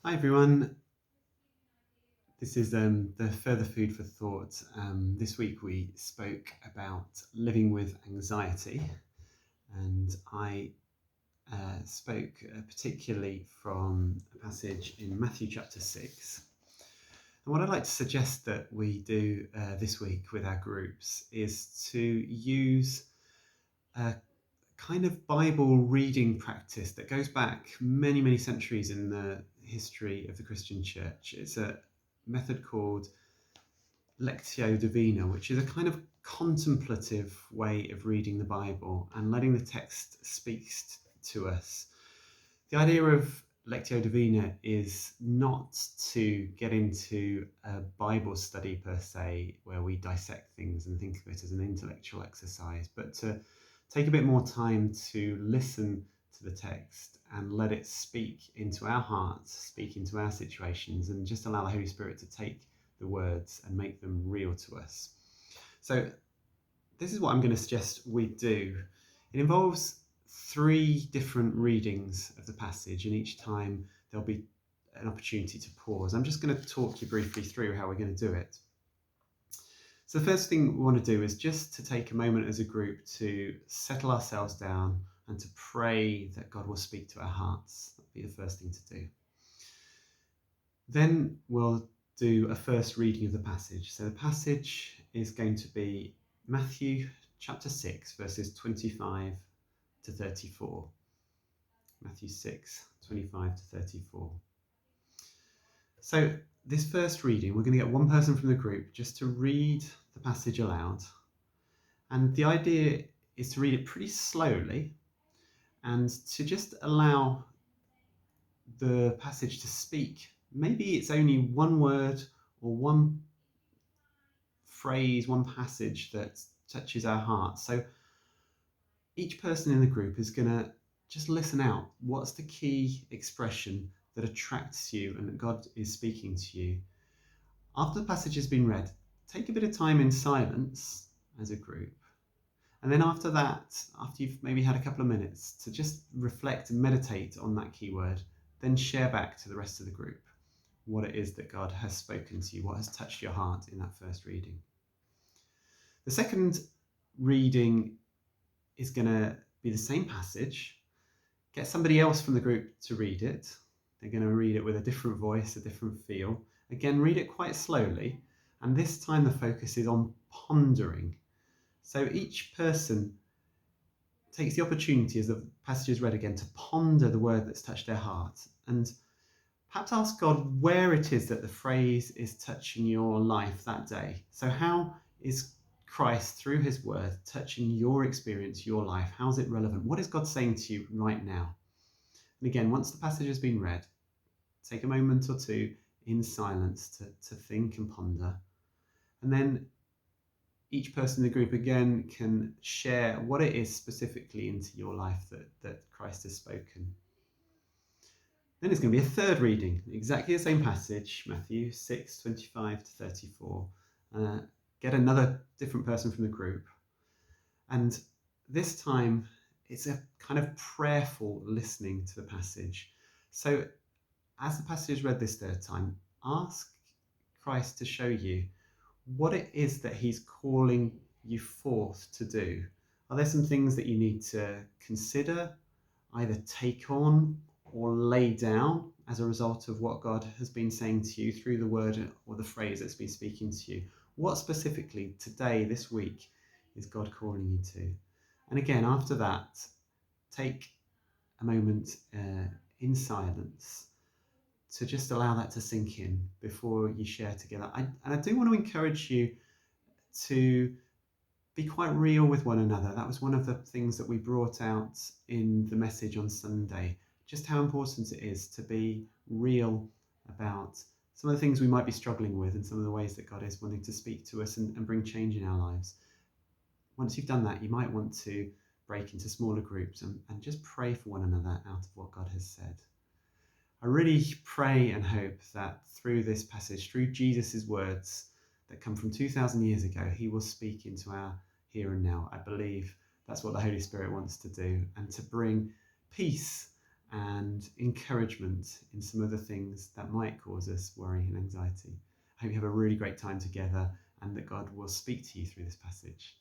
Hi everyone, this is the further food for thought. This week we spoke about living with anxiety, and I spoke particularly from a passage in Matthew chapter 6. And what I'd like to suggest that we do this week with our groups is to use a kind of Bible reading practice that goes back many, many centuries in the history of the Christian church. It's a method called Lectio Divina, which is a kind of contemplative way of reading the Bible and letting the text speak to us. The idea of Lectio Divina is not to get into a Bible study per se, where we dissect things and think of it as an intellectual exercise, but to take a bit more time to listen to the text and let it speak into our hearts, speak into our situations, and just allow the Holy Spirit to take the words and make them real to us. So this is what I'm going to suggest we do. It involves 3 different readings of the passage, and each time there'll be an opportunity to pause. I'm just going to talk you briefly through how we're going to do it. So the first thing we want to do is just to take a moment as a group to settle ourselves down and to pray that God will speak to our hearts. That'll be the first thing to do. Then we'll do a first reading of the passage. So the passage is going to be Matthew chapter 6, verses 25 to 34. Matthew 6, 25 to 34. So this first reading, we're going to get one person from the group just to read the passage aloud. And the idea is to read it pretty slowly and to just allow the passage to speak. Maybe it's only one word or one phrase, one passage that touches our hearts. So each person in the group is going to just listen out. What's the key expression that attracts you and that God is speaking to you? After the passage has been read, take a bit of time in silence as a group. And then after that, after you've maybe had a couple of minutes to just reflect and meditate on that key word, then share back to the rest of the group what it is that God has spoken to you, what has touched your heart in that first reading. The second reading is going to be the same passage. Get somebody else from the group to read it. They're going to read it with a different voice, a different feel. Again, read it quite slowly. And this time the focus is on pondering. So each person takes the opportunity as the passage is read again to ponder the word that's touched their heart and perhaps ask God where it is that the phrase is touching your life that day. So how is Christ through his word touching your experience, your life? How's it relevant? What is God saying to you right now? And again, once the passage has been read, take a moment or two in silence to think and ponder. And then each person in the group again can share what it is specifically into your life that Christ has spoken. Then it's going to be a third reading, exactly the same passage, Matthew 6, 25 to 34. Get another different person from the group. And this time it's a kind of prayerful listening to the passage. So as the passage is read this third time, ask Christ to show you what it is that he's calling you forth to do. Are there some things that you need to consider, either take on or lay down as a result of what God has been saying to you through the word or the phrase that's been speaking to you? What specifically today, this week, is God calling you to? And again, after that, take a moment in silence to just allow that to sink in before you share together. And I do want to encourage you to be quite real with one another. That was one of the things that we brought out in the message on Sunday, just how important it is to be real about some of the things we might be struggling with and some of the ways that God is wanting to speak to us and bring change in our lives. Once you've done that, you might want to break into smaller groups and just pray for one another out of what God has said. I really pray and hope that through this passage, through Jesus' words that come from 2,000 years ago, he will speak into our here and now. I believe that's what the Holy Spirit wants to do, and to bring peace and encouragement in some of the things that might cause us worry and anxiety. I hope you have a really great time together and that God will speak to you through this passage.